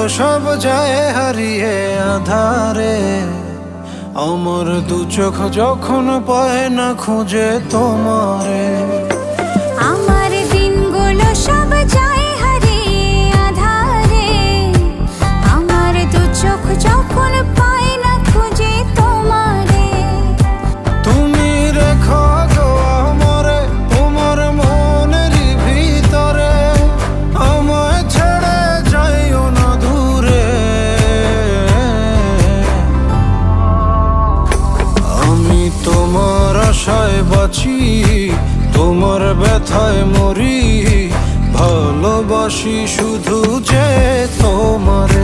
সব যায় হারিয়ে আধারে। আমার দু চোখ যখন পায় না খুঁজে তোমারে। আমার দিনগুলো সব যায় হারিয়ে আধারে। আমার দু চোখ যখন পায় না খুঁজে তোমারে। তুমি রেখো গো আমারে তোমার মনের ভিতরে, আমায় ছেড়ে যাইও না দূরে। আমি তোমার আশায় বাঁচি, তোমার ব্যথায় মরি, ভালোবাসি শুধু যে তোমার।